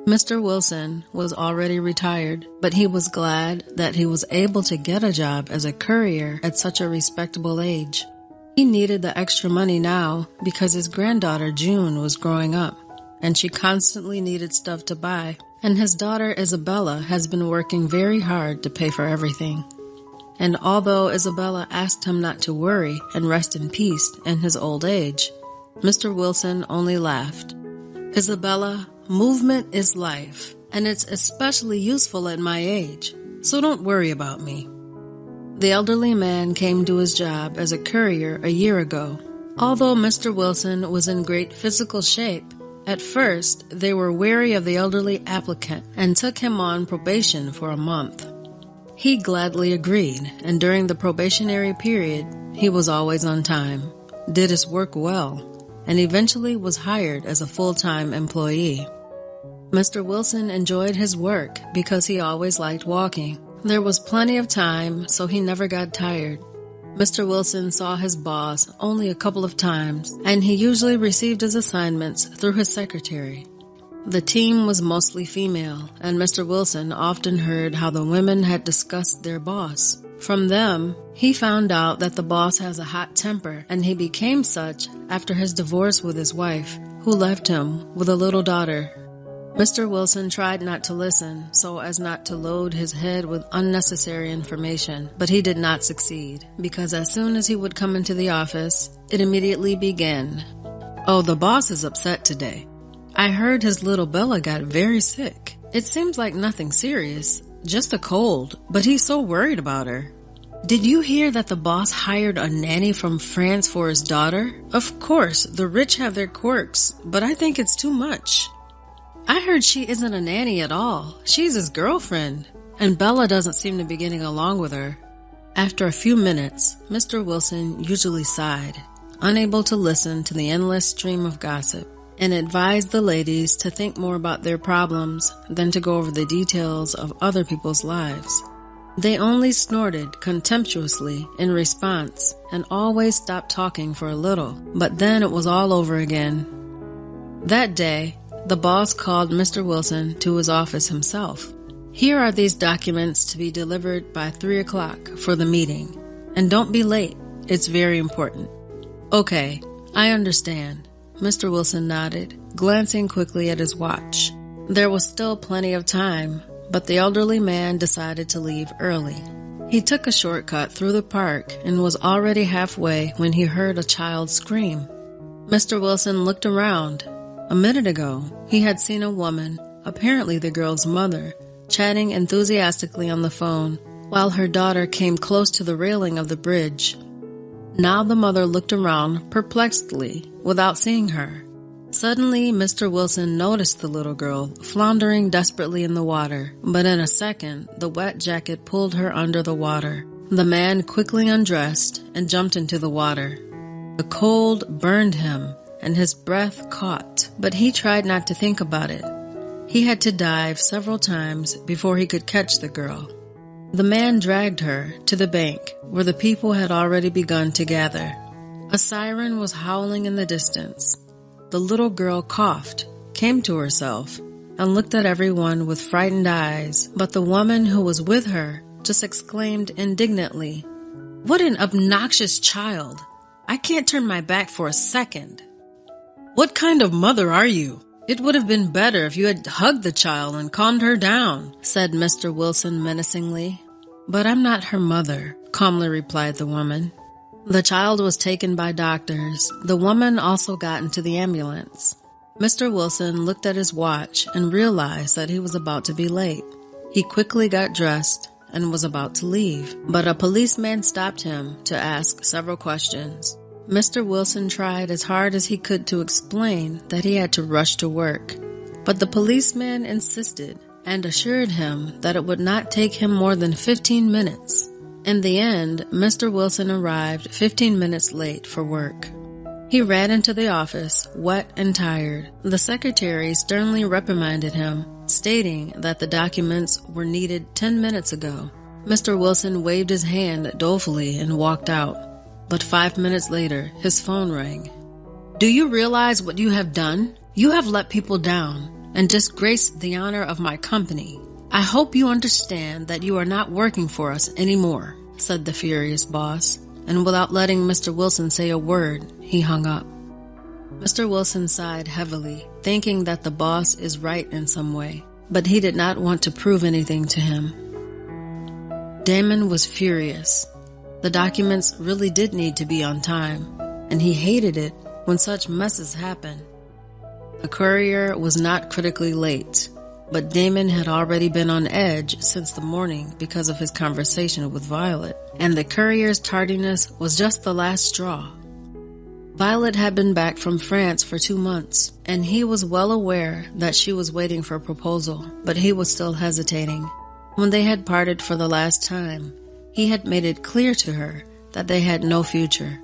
Mr. Wilson was already retired, but he was glad that he was able to get a job as a courier at such a respectable age. He needed the extra money now because his granddaughter June was growing up, and she constantly needed stuff to buy, and his daughter Isabella has been working very hard to pay for everything. And although Isabella asked him not to worry and rest in peace in his old age, Mr. Wilson only laughed. "Isabella, movement is life, and it's especially useful at my age, so don't worry about me." The elderly man came to his job as a courier a year ago. Although Mr. Wilson was in great physical shape, at first they were wary of the elderly applicant and took him on probation for a month. He gladly agreed, and during the probationary period, he was always on time, did his work well, and eventually was hired as a full-time employee. Mr. Wilson enjoyed his work because he always liked walking. There was plenty of time, so he never got tired. Mr. Wilson saw his boss only a couple of times, and he usually received his assignments through his secretary. The team was mostly female, and Mr. Wilson often heard how the women had discussed their boss. From them, he found out that the boss has a hot temper, and he became such after his divorce with his wife, who left him with a little daughter. Mr. Wilson tried not to listen so as not to load his head with unnecessary information, but he did not succeed, because as soon as he would come into the office, it immediately began. "Oh, the boss is upset today. I heard his little Bella got very sick. It seems like nothing serious, just a cold, but he's so worried about her. Did you hear that the boss hired a nanny from France for his daughter? Of course, the rich have their quirks, but I think it's too much. I heard she isn't a nanny at all. She's his girlfriend, and Bella doesn't seem to be getting along with her." After a few minutes, Mr. Wilson usually sighed, unable to listen to the endless stream of gossip, and advised the ladies to think more about their problems than to go over the details of other people's lives. They only snorted contemptuously in response and always stopped talking for a little, but then it was all over again. That day, the boss called Mr. Wilson to his office himself. "Here are these documents to be delivered by 3 o'clock for the meeting, and don't be late. It's very important." "Okay, I understand." Mr. Wilson nodded, glancing quickly at his watch. There was still plenty of time, but the elderly man decided to leave early. He took a shortcut through the park and was already halfway when he heard a child scream. Mr. Wilson looked around. A minute ago, he had seen a woman, apparently the girl's mother, chatting enthusiastically on the phone while her daughter came close to the railing of the bridge. Now the mother looked around perplexedly without seeing her. Suddenly, Mr. Wilson noticed the little girl floundering desperately in the water, but in a second, the wet jacket pulled her under the water. The man quickly undressed and jumped into the water. The cold burned him, and his breath caught, but he tried not to think about it. He had to dive several times before he could catch the girl. The man dragged her to the bank, where the people had already begun to gather. A siren was howling in the distance. The little girl coughed, came to herself, and looked at everyone with frightened eyes, but the woman who was with her just exclaimed indignantly, "What an obnoxious child! I can't turn my back for a second." "What kind of mother are you? It would have been better if you had hugged the child and calmed her down," said Mr. Wilson menacingly. "But I'm not her mother," calmly replied the woman. The child was taken by doctors. The woman also got into the ambulance. Mr. Wilson looked at his watch and realized that he was about to be late. He quickly got dressed and was about to leave, but a policeman stopped him to ask several questions. Mr. Wilson tried as hard as he could to explain that he had to rush to work, but the policeman insisted and assured him that it would not take him more than 15 minutes. In the end, Mr. Wilson arrived 15 minutes late for work. He ran into the office, wet and tired. The secretary sternly reprimanded him, stating that the documents were needed 10 minutes ago. Mr. Wilson waved his hand dolefully and walked out. But 5 minutes later, his phone rang. "Do you realize what you have done? You have let people down. and disgrace the honor of my company. I hope you understand that you are not working for us anymore," said the furious boss, and without letting Mr. Wilson say a word, he hung up. Mr. Wilson sighed heavily, thinking that the boss is right in some way, but he did not want to prove anything to him. Damon was furious. The documents really did need to be on time, and he hated it when such messes happen. The courier was not critically late, but Damon had already been on edge since the morning because of his conversation with Violet, and the courier's tardiness was just the last straw. Violet had been back from France for 2 months, and he was well aware that she was waiting for a proposal, but he was still hesitating. When they had parted for the last time, he had made it clear to her that they had no future.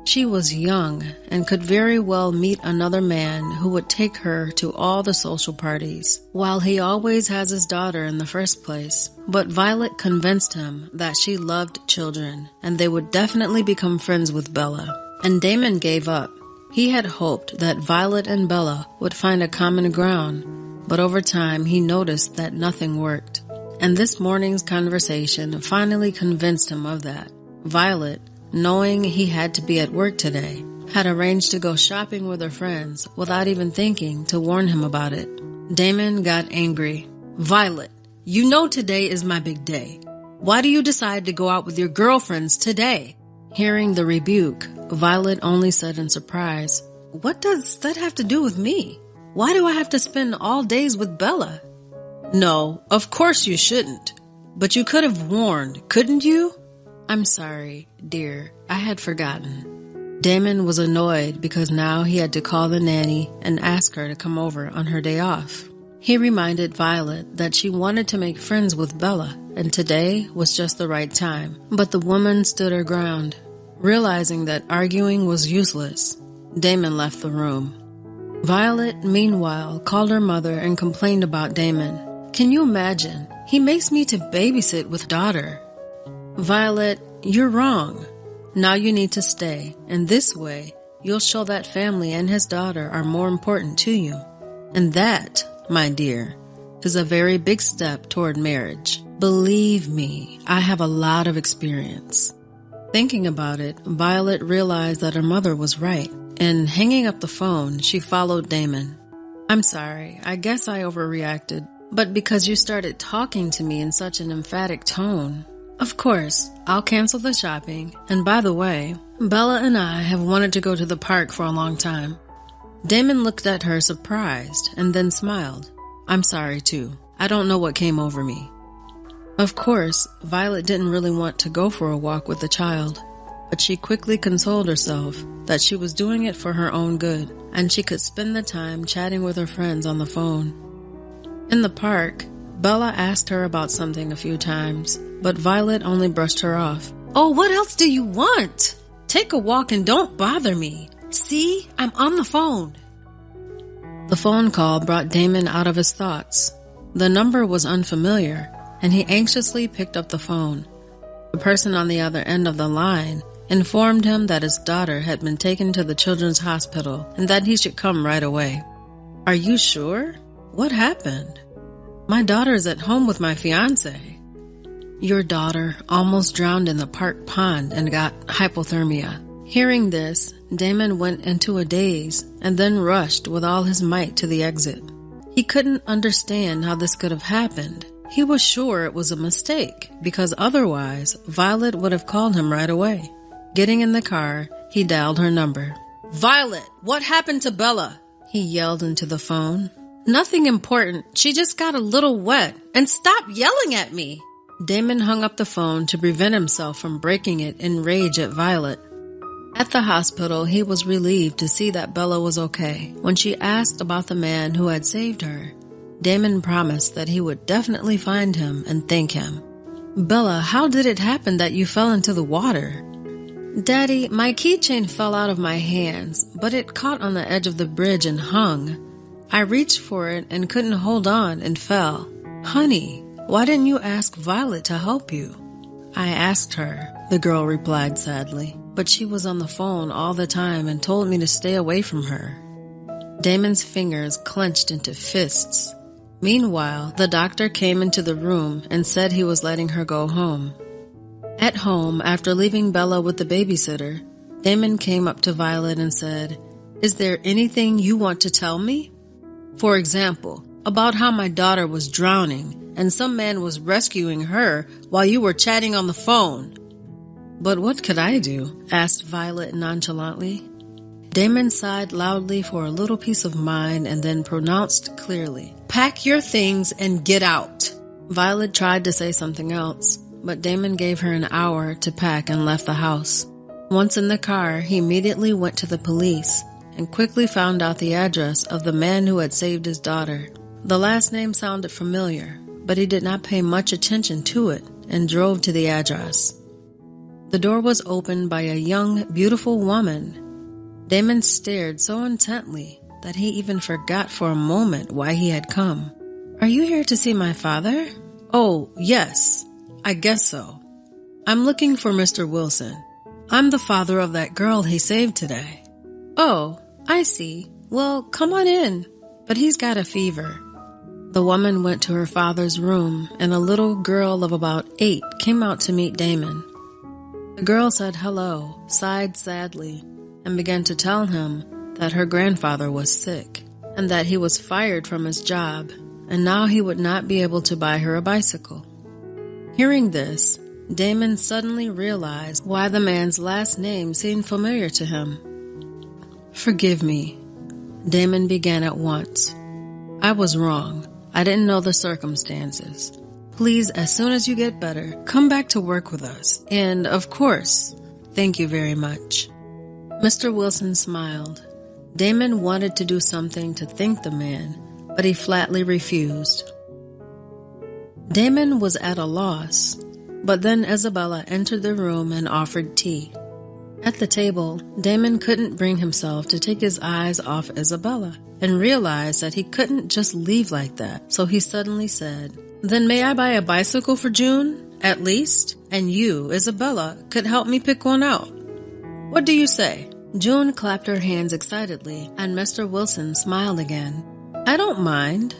She was young and could very well meet another man who would take her to all the social parties, while he always has his daughter in the first place. But Violet convinced him that she loved children, and they would definitely become friends with Bella. And Damon gave up. He had hoped that Violet and Bella would find a common ground, but over time he noticed that nothing worked. And this morning's conversation finally convinced him of that. Violet, knowing he had to be at work today, had arranged to go shopping with her friends without even thinking to warn him about it. Damon got angry. "Violet, you know today is my big day. Why do you decide to go out with your girlfriends today?" Hearing the rebuke, Violet only said in surprise, "What does that have to do with me? Why do I have to spend all days with Bella?" "No, of course you shouldn't. But you could have warned, couldn't you?" "I'm sorry, dear. I had forgotten." Damon was annoyed because now he had to call the nanny and ask her to come over on her day off. He reminded Violet that she wanted to make friends with Bella, and today was just the right time. But the woman stood her ground. Realizing that arguing was useless, Damon left the room. Violet, meanwhile, called her mother and complained about Damon. "Can you imagine? He makes me to babysit with daughter." "Violet, you're wrong. Now you need to stay, and this way, you'll show that family and his daughter are more important to you. And that, my dear, is a very big step toward marriage. Believe me, I have a lot of experience." Thinking about it, Violet realized that her mother was right, and hanging up the phone, she followed Damon. "I'm sorry, I guess I overreacted, but because you started talking to me in such an emphatic tone. Of course, I'll cancel the shopping, and by the way, Bella and I have wanted to go to the park for a long time." Damon looked at her surprised and then smiled. "I'm sorry too. I don't know what came over me." Of course, Violet didn't really want to go for a walk with the child, but she quickly consoled herself that she was doing it for her own good, and she could spend the time chatting with her friends on the phone. In the park, Bella asked her about something a few times, but Violet only brushed her off. "Oh, what else do you want? Take a walk and don't bother me. See, I'm on the phone." The phone call brought Damon out of his thoughts. The number was unfamiliar, and he anxiously picked up the phone. The person on the other end of the line informed him that his daughter had been taken to the children's hospital and that he should come right away. "Are you sure? What happened?" "My daughter is at home with my fiancé." "Your daughter almost drowned in the park pond and got hypothermia." Hearing this, Damon went into a daze and then rushed with all his might to the exit. He couldn't understand how this could have happened. He was sure it was a mistake, because otherwise Violet would have called him right away. Getting in the car, he dialed her number. "Violet, what happened to Bella?" he yelled into the phone. "Nothing important. She just got a little wet. And stop yelling at me!" Damon hung up the phone to prevent himself from breaking it in rage at Violet. At the hospital, he was relieved to see that Bella was okay. When she asked about the man who had saved her, Damon promised that he would definitely find him and thank him. "Bella, how did it happen that you fell into the water?" "Daddy, my keychain fell out of my hands, but it caught on the edge of the bridge and hung. I reached for it and couldn't hold on and fell." "Honey, why didn't you ask Violet to help you?" "I asked her," the girl replied sadly, "but she was on the phone all the time and told me to stay away from her." Damon's fingers clenched into fists. Meanwhile, the doctor came into the room and said he was letting her go home. At home, after leaving Bella with the babysitter, Damon came up to Violet and said, "Is there anything you want to tell me? For example, about how my daughter was drowning and some man was rescuing her while you were chatting on the phone." "But what could I do?" asked Violet nonchalantly. Damon sighed loudly for a little peace of mind and then pronounced clearly, "Pack your things and get out." Violet tried to say something else, but Damon gave her an hour to pack and left the house. Once in the car, he immediately went to the police and quickly found out the address of the man who had saved his daughter. The last name sounded familiar, but he did not pay much attention to it and drove to the address. The door was opened by a young, beautiful woman. Damon stared so intently that he even forgot for a moment why he had come. "Are you here to see my father?" "Oh, yes, I guess so. I'm looking for Mr. Wilson. I'm the father of that girl he saved today." "Oh, I see. Well, come on in. But he's got a fever." The woman went to her father's room, and a little girl of about 8 came out to meet Damon. The girl said hello, sighed sadly, and began to tell him that her grandfather was sick, and that he was fired from his job, and now he would not be able to buy her a bicycle. Hearing this, Damon suddenly realized why the man's last name seemed familiar to him. "Forgive me," Damon began at once. "I was wrong. I didn't know the circumstances. Please, as soon as you get better, come back to work with us. And, of course, thank you very much." Mr. Wilson smiled. Damon wanted to do something to thank the man, but he flatly refused. Damon was at a loss, but then Isabella entered the room and offered tea. At the table, Damon couldn't bring himself to take his eyes off Isabella and realized that he couldn't just leave like that, so he suddenly said, "Then may I buy a bicycle for June, at least? And you, Isabella, could help me pick one out. What do you say?" June clapped her hands excitedly, and Mr. Wilson smiled again. "I don't mind,"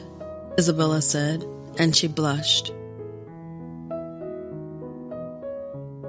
Isabella said, and she blushed.